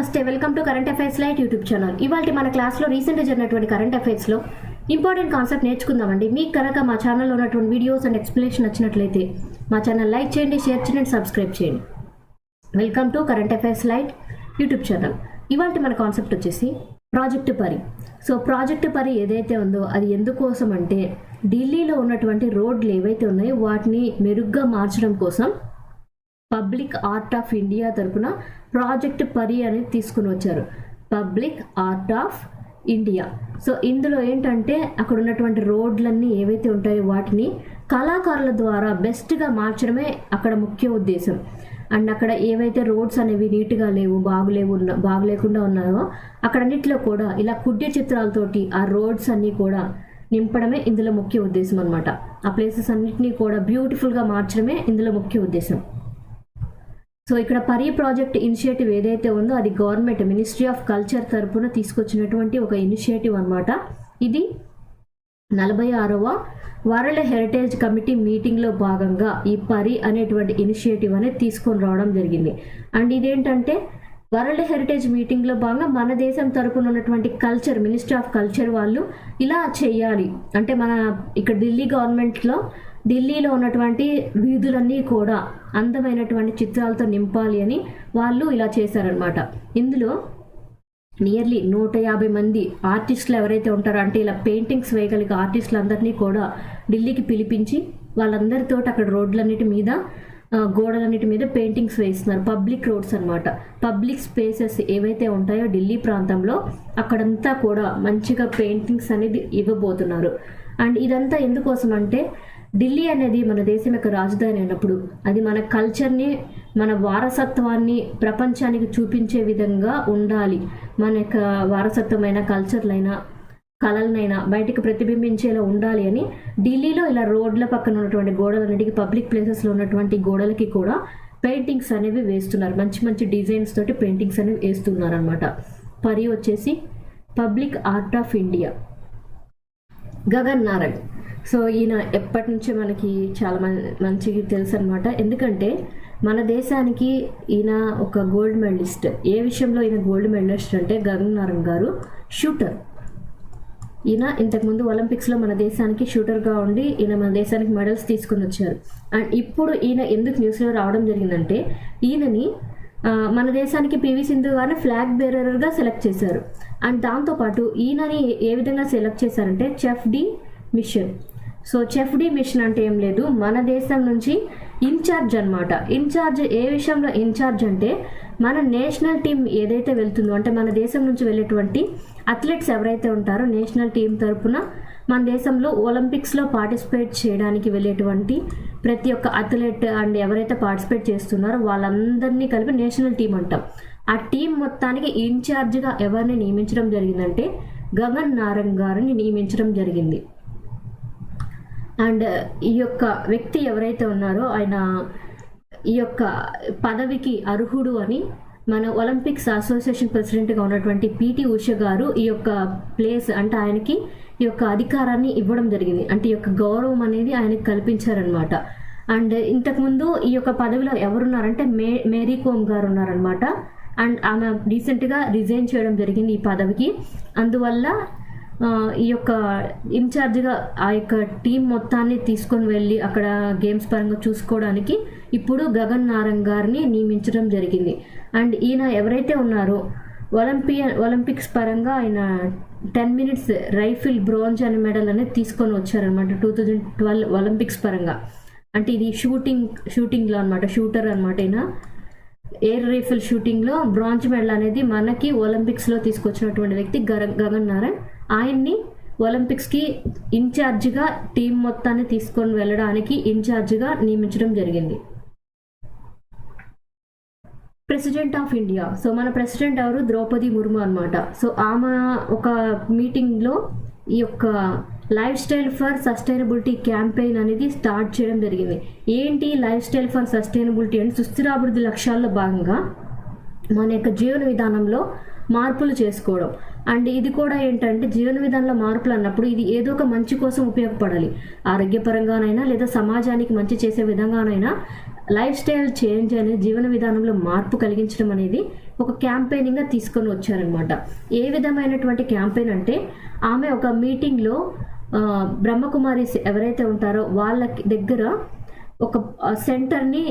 నమస్తే, welcome to current affairs light YouTube channel. ఇవాళ మన క్లాస్లో రీసెంట్గా జరిగినటువంటి కరెంట్ అఫైర్స్లో ఇంపార్టెంట్ కాన్సెప్ట్ నేర్చుకుందామండి. మీకు కనుక మా ఛానల్లో ఉన్నటువంటి వీడియోస్ అండ్ ఎక్స్ప్లెనేషన్ నచ్చినట్లయితే మా ఛానల్ లైక్ చేయండి, షేర్ చేయండి, సబ్స్క్రైబ్ చేయండి. Welcome to current affairs light YouTube channel. ఇవాళ మన కాన్సెప్ట్ వచ్చేసి ప్రాజెక్ట్ పరి. సో ప్రాజెక్ట్ పరి ఏదైతే ఉందో అది ఎందుకోసం అంటే ఢిల్లీలో ఉన్నటువంటి రోడ్లు ఏవైతే ఉన్నాయో వాటిని మెరుగ్గా మార్చడం కోసం పబ్లిక్ ఆర్ట్ ఆఫ్ ఇండియా తరపున ప్రాజెక్ట్ పరి అనేది తీసుకుని వచ్చారు. Public art of India. So ఇందులో ఏంటంటే అక్కడ ఉన్నటువంటి రోడ్లన్నీ ఏవైతే ఉంటాయో వాటిని కళాకారుల ద్వారా బెస్ట్గా మార్చడమే అక్కడ ముఖ్య ఉద్దేశం. అండ్ అక్కడ ఏవైతే రోడ్స్ అనేవి నీట్గా లేవు, బాగులేకుండా ఉన్నాయో అక్కడన్నిట్లో కూడా ఇలా కుడ్య చిత్రాలతోటి ఆ రోడ్స్ అన్నీ కూడా నింపడమే ఇందులో ముఖ్య ఉద్దేశం అనమాట. ఆ ప్లేసెస్ అన్నిటినీ కూడా బ్యూటిఫుల్గా మార్చడమే ఇందులో ముఖ్య ఉద్దేశం. సో ఇక్కడ పరి ప్రాజెక్ట్ ఇనిషియేటివ్ ఏదైతే ఉందో అది గవర్నమెంట్ మినిస్ట్రీ ఆఫ్ కల్చర్ తరఫున తీసుకొచ్చినటువంటి ఒక ఇనిషియేటివ్ అనమాట. ఇది 46వ వరల్డ్ హెరిటేజ్ కమిటీ మీటింగ్లో భాగంగా ఈ పరి అనేటువంటి ఇనిషియేటివ్ అనేది తీసుకొని రావడం జరిగింది. అండ్ ఇదేంటంటే వరల్డ్ హెరిటేజ్ మీటింగ్లో భాగంగా మన దేశం తరపున ఉన్నటువంటి కల్చర్ మినిస్ట్రీ ఆఫ్ కల్చర్ వాళ్ళు ఇలా చేయాలి అంటే మన ఇక్కడ ఢిల్లీలో ఉన్నటువంటి వీధులన్నీ కూడా అందమైనటువంటి చిత్రాలతో నింపాలి అని వాళ్ళు ఇలా చేశారనమాట. ఇందులో నియర్లీ 150 మంది ఆర్టిస్టులు ఎవరైతే ఉంటారో అంటే ఇలా పెయింటింగ్స్ వేయగలిగే ఆర్టిస్టులు అందరినీ కూడా ఢిల్లీకి పిలిపించి వాళ్ళందరితో అక్కడ రోడ్లన్నిటి మీద గోడలన్నిటి మీద పెయింటింగ్స్ వేస్తున్నారు. పబ్లిక్ రోడ్స్ అనమాట. పబ్లిక్ స్పేసెస్ ఏవైతే ఉంటాయో ఢిల్లీ ప్రాంతంలో అక్కడంతా కూడా మంచిగా పెయింటింగ్స్ అనేది ఇవ్వబోతున్నారు. అండ్ ఇదంతా ఎందుకోసం అంటే ఢిల్లీ అనేది మన దేశం యొక్క రాజధాని అయినప్పుడు అది మన కల్చర్ని, మన వారసత్వాన్ని ప్రపంచానికి చూపించే విధంగా ఉండాలి. మన యొక్క వారసత్వమైన కల్చర్లైనా కళలనైనా బయటకు ప్రతిబింబించేలా ఉండాలి అని ఢిల్లీలో ఇలా రోడ్ల పక్కన ఉన్నటువంటి గోడలన్నిటికీ పబ్లిక్ ప్లేసెస్లో ఉన్నటువంటి గోడలకి కూడా పెయింటింగ్స్ అనేవి వేస్తున్నారు. మంచి మంచి డిజైన్స్ తోటి పెయింటింగ్స్ అనేవి వేస్తున్నారు అనమాట. పరి వచ్చేసి public art of India. Gagan Narang. So ఈయన ఎప్పటి నుంచో మనకి చాలా మంచిగా తెలుసు అనమాట. ఎందుకంటే మన దేశానికి ఈయన ఒక గోల్డ్ మెడలిస్ట్. ఏ విషయంలో ఈయన గోల్డ్ మెడలిస్ట్ అంటే గగన్ నారంగ్ గారు షూటర్. ఈయన ఇంతకుముందు ఒలింపిక్స్లో మన దేశానికి షూటర్గా ఉండి ఈయన మన దేశానికి మెడల్స్ తీసుకుని వచ్చారు. అండ్ ఇప్పుడు ఈయన ఎందుకు న్యూస్లో రావడం జరిగిందంటే ఈయనని మన దేశానికి పివి సింధు గారిని ఫ్లాగ్ బేరర్గా సెలెక్ట్ చేశారు. అండ్ దాంతోపాటు ఈయనని ఏ విధంగా సెలెక్ట్ చేశారంటే chef de mission. So chef de mission అంటే ఏం లేదు, మన దేశం నుంచి ఇన్ఛార్జ్ అనమాట. ఇన్ఛార్జ్ ఏ విషయంలో ఇన్ఛార్జ్ అంటే మన నేషనల్ టీం ఏదైతే వెళ్తుందో అంటే మన దేశం నుంచి వెళ్ళేటువంటి అథ్లెట్స్ ఎవరైతే ఉంటారో నేషనల్ టీం తరఫున మన దేశంలో ఒలింపిక్స్లో పార్టిసిపేట్ చేయడానికి వెళ్ళేటువంటి ప్రతి ఒక్క అథ్లెట్ అండ్ ఎవరైతే పార్టిసిపేట్ చేస్తున్నారో వాళ్ళందరినీ కలిపి నేషనల్ టీం అంటాం. ఆ టీం మొత్తానికి ఇన్ఛార్జ్గా ఎవరిని నియమించడం జరిగిందంటే గగన్ నారంగ్ గారిని నియమించడం జరిగింది. అండ్ ఈ యొక్క వ్యక్తి ఎవరైతే ఉన్నారో ఆయన ఈ యొక్క పదవికి అర్హుడు అని మన ఒలింపిక్స్ అసోసియేషన్ ప్రెసిడెంట్గా ఉన్నటువంటి పిటి ఉష గారు ఈ యొక్క ప్లేస్ అంటే ఆయనకి ఈ యొక్క అధికారాన్ని ఇవ్వడం జరిగింది. అంటే ఈ యొక్క గౌరవం అనేది ఆయనకి కల్పించారనమాట. అండ్ ఇంతకుముందు ఈ యొక్క పదవిలో ఎవరున్నారంటే మేరీ కోమ్ గారు ఉన్నారనమాట. అండ్ ఆమె రీసెంట్గా రిజైన్ చేయడం జరిగింది ఈ పదవికి. అందువల్ల ఈ యొక్క ఇన్ఛార్జ్గా ఆ యొక్క టీం మొత్తాన్ని తీసుకొని వెళ్ళి అక్కడ గేమ్స్ పరంగా చూసుకోవడానికి ఇప్పుడు గగన్ నారంగ్ గారిని నియమించడం జరిగింది. అండ్ ఈయన ఎవరైతే ఉన్నారో ఒలింపిక్స్ పరంగా ఆయన 10 minutes రైఫిల్ బ్రోంజ్ అనే మెడల్ అనేది తీసుకొని వచ్చారనమాట 2012 ఒలింపిక్స్ పరంగా. అంటే ఇది షూటింగ్లో అనమాట, షూటర్ అనమాట. ఈయన ఎయిర్ రైఫిల్ షూటింగ్లో బ్రాంజ్ మెడల్ అనేది మనకి ఒలింపిక్స్లో తీసుకొచ్చినటువంటి వ్యక్తి గగన్ నారంగ్. ఆయన్ని ఒలింపిక్స్కి ఇన్ఛార్జిగా టీం మొత్తాన్ని తీసుకొని వెళ్ళడానికి ఇన్ఛార్జిగా నియమించడం జరిగింది. President of India. సో మన ప్రెసిడెంట్ ఎవరు? ద్రౌపది ముర్ము అనమాట. సో ఆమె ఒక మీటింగ్లో ఈ యొక్క life style for sustainability campaign అనేది స్టార్ట్ చేయడం జరిగింది. ఏంటి లైఫ్ స్టైల్ ఫర్ సస్టైనబిలిటీ అంటే సుస్థిరాభివృద్ధి లక్ష్యాల్లో భాగంగా మన యొక్క జీవన విధానంలో మార్పులు చేసుకోవడం. అండ్ ఇది కూడా ఏంటంటే జీవన విధానంలో మార్పులు అన్నప్పుడు ఇది ఏదో ఒక మంచి కోసం ఉపయోగపడాలి. ఆరోగ్యపరంగానైనా లేదా సమాజానికి మంచి చేసే విధంగానైనా లైఫ్ స్టైల్ చేంజ్ అనేది జీవన విధానంలో మార్పు కలిగించడం అనేది ఒక క్యాంపెయినింగ్గా తీసుకొని వచ్చారనమాట. ఏ విధమైనటువంటి క్యాంపెయిన్ అంటే, ఆమె ఒక మీటింగ్లో బ్రహ్మకుమారీస్ ఎవరైతే ఉంటారో వాళ్ళ దగ్గర ఒక సెంటర్ని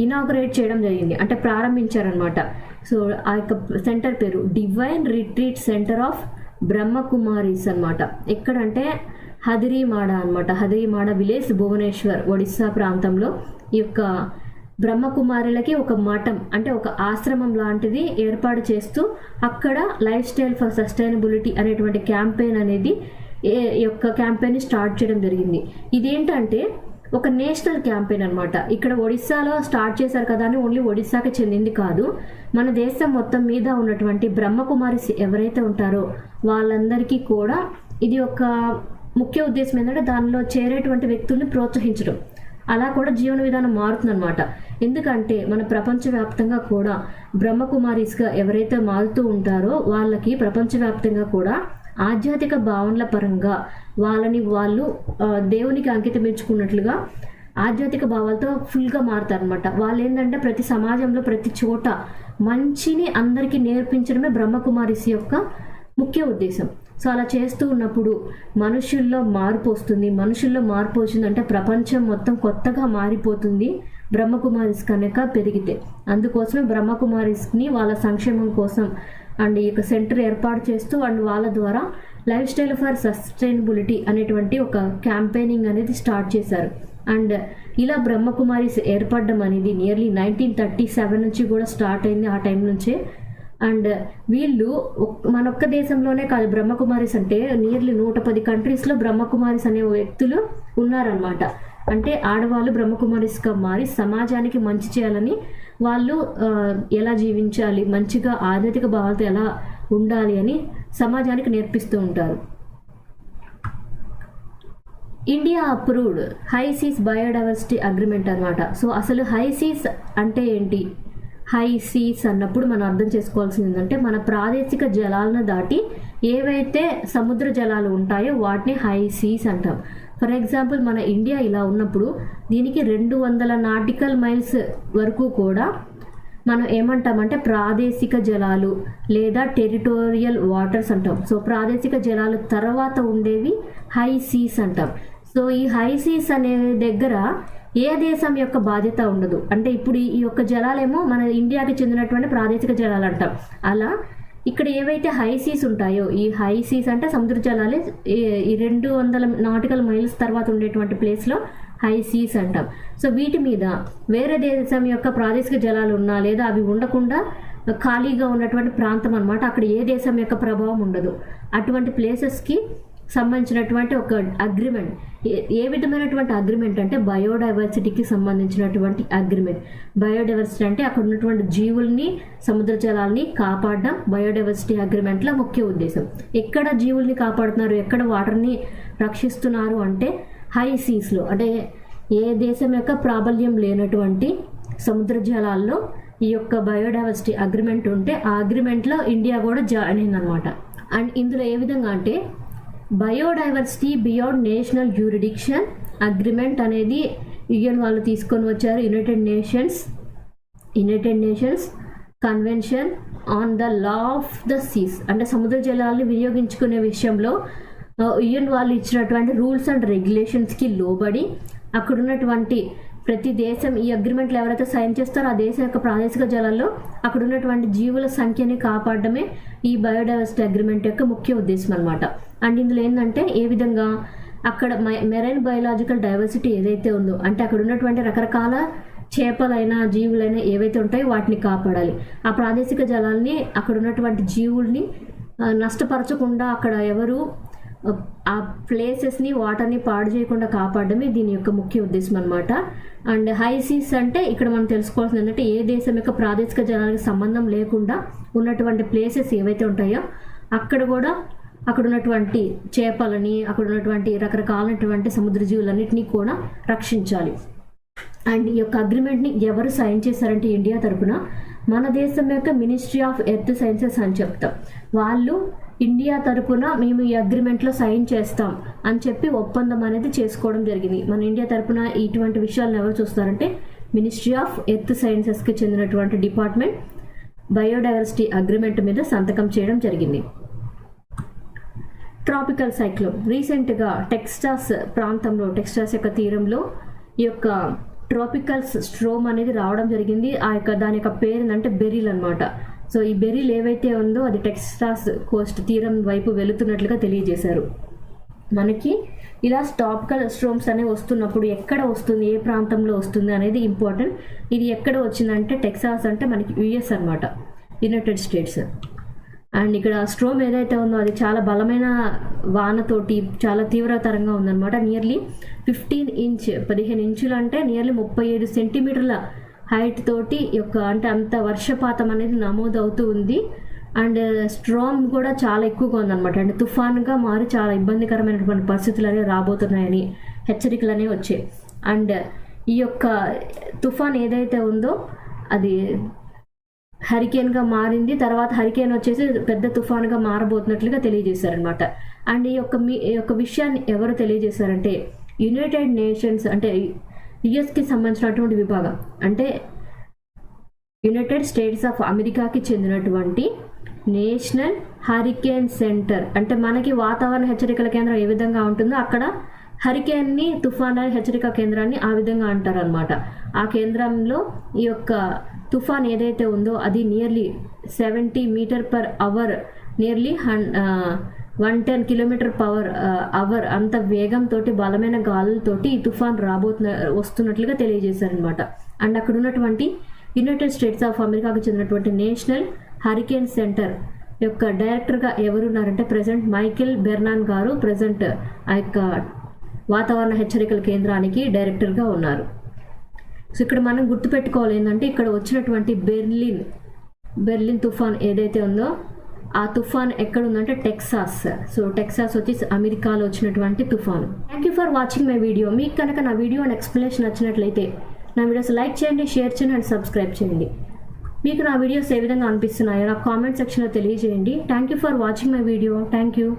ఇనాగ్రేట్ చేయడం జరిగింది, అంటే ప్రారంభించారనమాట. సో ఆ యొక్క సెంటర్ పేరు divine retreat centre of Brahma Kumaris అనమాట. ఎక్కడంటే హదిరిమాడ అనమాట. హదిరిమాడ విలేజ్, భువనేశ్వర్, ఒడిస్సా ప్రాంతంలో ఈ యొక్క బ్రహ్మకుమారులకి ఒక మఠం, అంటే ఒక ఆశ్రమం లాంటిది ఏర్పాటు చేస్తూ అక్కడ లైఫ్ స్టైల్ ఫర్ సస్టైనబిలిటీ అనేటువంటి క్యాంపెయిన్ అనేది ఈ యొక్క క్యాంపెయిన్ స్టార్ట్ చేయడం జరిగింది. ఇదేంటంటే ఒక నేషనల్ క్యాంపెయిన్ అనమాట. ఇక్కడ ఒడిస్సాలో స్టార్ట్ చేశారు కదా అని ఓన్లీ ఒడిస్సాకి చెందింది కాదు, మన దేశం మొత్తం మీద ఉన్నటువంటి బ్రహ్మకుమారిస్ ఎవరైతే ఉంటారో వాళ్ళందరికీ కూడా ఇది ఒక ముఖ్య ఉద్దేశం ఏంటంటే దానిలో చేరేటువంటి వ్యక్తుల్ని ప్రోత్సహించడం. అలా కూడా జీవన విధానం మారుతుందన్నమాట. ఎందుకంటే మన ప్రపంచవ్యాప్తంగా కూడా బ్రహ్మకుమారీస్గా ఎవరైతే మారుతూ ఉంటారో వాళ్ళకి ప్రపంచవ్యాప్తంగా కూడా ఆధ్యాత్మిక భావనల పరంగా వాళ్ళు దేవునికి అంకితం ఇచ్చుకున్నట్లుగా ఆధ్యాత్మిక భావాలతో ఫుల్గా మారుతారనమాట. వాళ్ళు ఏంటంటే ప్రతి సమాజంలో ప్రతి చోట మంచిని అందరికీ నేర్పించడమే బ్రహ్మకుమారీస్ యొక్క ముఖ్య ఉద్దేశం. సో అలా చేస్తూ ఉన్నప్పుడు మనుషుల్లో మార్పు వస్తుంది. మనుషుల్లో మార్పు వచ్చిందంటే ప్రపంచం మొత్తం కొత్తగా మారిపోతుంది బ్రహ్మకుమారీస్ కనుక పెరిగితే. అందుకోసమే బ్రహ్మకుమారీస్ని వాళ్ళ సంక్షేమం కోసం అండ్ ఈ యొక్క సెంటర్ ఏర్పాటు చేస్తూ అండ్ వాళ్ళ ద్వారా లైఫ్ స్టైల్ ఫర్ సస్టైనబిలిటీ అనేటువంటి ఒక క్యాంపెయినింగ్ అనేది స్టార్ట్ చేశారు. అండ్ ఇలా బ్రహ్మకుమారీస్ ఏర్పడడం అనేది నియర్లీ 1937 నుంచి కూడా స్టార్ట్ అయింది, ఆ టైం నుంచే. అండ్ వీళ్ళు మనొక్క దేశంలోనే కాదు, బ్రహ్మకుమారీస్ అంటే నియర్లీ 110 కంట్రీస్లో బ్రహ్మకుమారీస్ అనే వ్యక్తులు ఉన్నారనమాట. అంటే ఆడవాళ్ళు బ్రహ్మకుమారీస్గా మారి సమాజానికి మంచి చేయాలని, వాళ్ళు ఎలా జీవించాలి, మంచిగా ఆధ్యాత్మిక భావాలతో ఎలా ఉండాలి అని సమాజానికి నేర్పిస్తూ ఉంటారు. ఇండియా అప్రూవ్డ్ హైసీస్ బయోడైవర్సిటీ అగ్రిమెంట్ అనమాట. సో అసలు హైసీస్ అంటే ఏంటి? హైసీస్ అన్నప్పుడు మనం అర్థం చేసుకోవాల్సింది ఏంటంటే మన ప్రాదేశిక జలాలను దాటి ఏవైతే సముద్ర జలాలు ఉంటాయో వాటిని హైసీస్ అంటాం. ఫర్ ఎగ్జాంపుల్ మన ఇండియా ఇలా ఉన్నప్పుడు దీనికి 200 నాటికల్ మైల్స్ వరకు కూడా మనం ఏమంటామంటే ప్రాదేశిక జలాలు లేదా టెరిటోరియల్ వాటర్స్ అంటాం. సో ప్రాదేశిక జలాలు తర్వాత ఉండేవి హై సీస్ అంటాం. సో ఈ హై సీస్ అనే దగ్గర ఏ దేశం యొక్క బాధ్యత ఉండదు. అంటే ఇప్పుడు ఈ యొక్క జలాలేమో మన ఇండియాకి చెందినటువంటి ప్రాదేశిక జలాలు అంటాం. అలా ఇక్కడ ఏవైతే హై సీస్ ఉంటాయో, ఈ హై సీస్ అంటే సముద్ర జలాలే, ఈ 200 నాటికల్ మైల్స్ తర్వాత ఉండేటువంటి ప్లేస్లో హై సీస్ అంటాం. సో వీటి మీద వేరే దేశం యొక్క ప్రాదేశిక జలాలు ఉన్నా లేదా అవి ఉండకుండా ఖాళీగా ఉన్నటువంటి ప్రాంతం అనమాట. అక్కడ ఏ దేశం యొక్క ప్రభావం ఉండదు. అటువంటి ప్లేసెస్కి సంబంధించినటువంటి ఒక అగ్రిమెంట్. ఏ విధమైనటువంటి అగ్రిమెంట్ అంటే బయోడైవర్సిటీకి సంబంధించినటువంటి అగ్రిమెంట్. బయోడైవర్సిటీ అంటే అక్కడ ఉన్నటువంటి జీవుల్ని, సముద్ర జలాల్ని కాపాడడం బయోడైవర్సిటీ అగ్రిమెంట్లో ముఖ్య ఉద్దేశం. ఎక్కడ జీవుల్ని కాపాడుతున్నారు, ఎక్కడ వాటర్ని రక్షిస్తున్నారు అంటే హై సీస్లో, అంటే ఏ దేశం యొక్క ప్రాబల్యం లేనటువంటి సముద్ర జలాల్లో ఈ యొక్క బయోడైవర్సిటీ అగ్రిమెంట్ ఉంటే ఆ అగ్రిమెంట్లో ఇండియా కూడా జాయిన్ అయిందనమాట. అండ్ ఇందులో ఏ విధంగా అంటే biodiversity beyond national jurisdiction agreement అనేది యుఎన్ వాళ్ళు తీసుకొని వచ్చారు. United nations convention on the law of the Cs, అంటే సముద్ర జలాల్ని వినియోగించుకునే విషయంలో యుఎన్ వాళ్ళు ఇచ్చినటువంటి రూల్స్ అండ్ రెగ్యులేషన్స్కి లోబడి అక్కడ ఉన్నటువంటి ప్రతి దేశం ఈ అగ్రిమెంట్లు ఎవరైతే సైన్ చేస్తారో ఆ దేశం యొక్క ప్రాదేశిక జలాల్లో అక్కడ ఉన్నటువంటి జీవుల సంఖ్యని కాపాడడమే ఈ బయోడైవర్సిటీ అగ్రిమెంట్ యొక్క ముఖ్య ఉద్దేశం అనమాట. అండ్ ఇందులో ఏంటంటే ఏ విధంగా అక్కడ మెరైన్ బయోలాజికల్ డైవర్సిటీ ఏదైతే ఉందో, అంటే అక్కడ ఉన్నటువంటి రకరకాల చేపలైనా జీవులైనా ఏవైతే ఉంటాయో వాటిని కాపాడాలి. ఆ ప్రాదేశిక జలాల్ని అక్కడ ఉన్నటువంటి జీవుల్ని నష్టపరచకుండా అక్కడ ఎవరు ఆ ప్లేసెస్ని వాటర్ని పాడు చేయకుండా కాపాడడమే దీని యొక్క ముఖ్య ఉద్దేశం అనమాట. అండ్ హై సీస్ అంటే ఇక్కడ మనం తెలుసుకోవాల్సింది ఏంటంటే ఏ దేశం యొక్క ప్రాదేశిక జలాలకు సంబంధం లేకుండా ఉన్నటువంటి ప్లేసెస్ ఏవైతే ఉంటాయో అక్కడ కూడా అక్కడ ఉన్నటువంటి చేపలని, అక్కడ ఉన్నటువంటి రకరకాలైనటువంటి సముద్ర జీవులన్నింటినీ కూడా రక్షించాలి. అండ్ ఈ యొక్క అగ్రిమెంట్ని ఎవరు సైన్ చేశారంటే ఇండియా తరఫున మన దేశం యొక్క మినిస్ట్రీ ఆఫ్ ఎర్త్ సైన్సెస్ అని చెప్తాం. వాళ్ళు ఇండియా తరఫున మేము ఈ అగ్రిమెంట్లో సైన్ చేస్తాం అని చెప్పి ఒప్పందం అనేది చేసుకోవడం జరిగింది. మన ఇండియా తరఫున ఇటువంటి విషయాలను ఎవరు చూస్తారంటే మినిస్ట్రీ ఆఫ్ ఎర్త్ సైన్సెస్కి చెందినటువంటి డిపార్ట్మెంట్ బయోడైవర్సిటీ అగ్రిమెంట్ మీద సంతకం చేయడం జరిగింది. ట్రాపికల్ సైక్లోన్ రీసెంట్గా టెక్సాస్ ప్రాంతంలో, టెక్సాస్ యొక్క తీరంలో ఈ యొక్క ట్రాపికల్ స్ట్రోమ్ అనేది రావడం జరిగింది. దాని యొక్క పేరు ఏంటంటే బెరిల్ అనమాట. సో ఈ బెరిల్ ఏవైతే ఉందో అది టెక్సాస్ కోస్ట్ తీరం వైపు వెళుతున్నట్లుగా తెలియజేశారు. మనకి ఇలా ట్రాపికల్ స్ట్రోమ్స్ అనేవి వస్తున్నప్పుడు ఎక్కడ వస్తుంది, ఏ ప్రాంతంలో వస్తుంది అనేది ఇంపార్టెంట్. ఇది ఎక్కడ వచ్చిందంటే టెక్సాస్ అంటే మనకి యుఎస్ అనమాట, యునైటెడ్ స్టేట్స్. అండ్ ఇక్కడ స్ట్రోమ్ ఏదైతే ఉందో అది చాలా బలమైన వానతోటి చాలా తీవ్రతరంగా ఉందన్నమాట. నియర్లీ 15 ఇంచులు అంటే నియర్లీ 37 సెంటీమీటర్ల హైట్ తోటి అంటే అంత వర్షపాతం అనేది నమోదవుతూ ఉంది. అండ్ స్ట్రామ్ కూడా చాలా ఎక్కువగా ఉందన్నమాట. అండ్ తుఫాన్గా మారి చాలా ఇబ్బందికరమైనటువంటి పరిస్థితులు అనేవి రాబోతున్నాయని హెచ్చరికలు అనేవి వచ్చాయి. అండ్ ఈ యొక్క తుఫాన్ ఏదైతే ఉందో అది హరికేన్గా మారింది. తర్వాత హరికేన్ వచ్చేసి పెద్ద తుఫాన్గా మారబోతున్నట్లుగా తెలియజేశారనమాట. అండ్ ఈ యొక్క విషయాన్ని ఎవరు తెలియజేశారంటే యునైటెడ్ నేషన్స్ అంటే యుఎస్కి సంబంధించినటువంటి విభాగం, అంటే యునైటెడ్ స్టేట్స్ ఆఫ్ అమెరికాకి చెందినటువంటి నేషనల్ హరికేన్ సెంటర్. అంటే మనకి వాతావరణ హెచ్చరికల కేంద్రం ఏ విధంగా ఉంటుందో అక్కడ హరికేన్ని, తుఫాన్ హెచ్చరిక కేంద్రాన్ని ఆ విధంగా అంటారనమాట. ఆ కేంద్రంలో ఈ యొక్క తుఫాన్ ఏదైతే ఉందో అది nearly 70 metre per hour, nearly 110 kilometre per hour అంత వేగంతో బలమైన గాలులతోటి ఈ తుఫాన్ వస్తున్నట్లుగా తెలియజేశారనమాట. అండ్ అక్కడ ఉన్నటువంటి యునైటెడ్ స్టేట్స్ ఆఫ్ అమెరికాకు చెందినటువంటి నేషనల్ హరికేన్ సెంటర్ యొక్క డైరెక్టర్గా ఎవరున్నారంటే ప్రెసిడెంట్ మైకేల్ బెర్నాన్ గారు ప్రెసిడెంట్ ఆ యొక్క వాతావరణ హెచ్చరికల కేంద్రానికి డైరెక్టర్గా ఉన్నారు. సో ఇక్కడ మనం గుర్తుపెట్టుకోవాలి ఏంటంటే ఇక్కడ వచ్చినటువంటి బెర్లిన్ తుఫాన్ ఏదైతే ఉందో ఆ తుఫాన్ ఎక్కడ ఉందంటే టెక్సాస్. సో టెక్సాస్ వచ్చి అమెరికాలో వచ్చినటువంటి తుఫాను. Thank you for watching my video. మీకు కనుక నా వీడియో అండ్ ఎక్స్ప్లెనేషన్ నచ్చినట్లయితే నా వీడియోస్ లైక్ చేయండి, షేర్ చేయండి అండ్ సబ్స్క్రైబ్ చేయండి. మీకు నా వీడియోస్ ఏ విధంగా అనిపిస్తున్నాయో నాకు కామెంట్ సెక్షన్లో తెలియజేయండి. Thank you for watching my video. Thank you.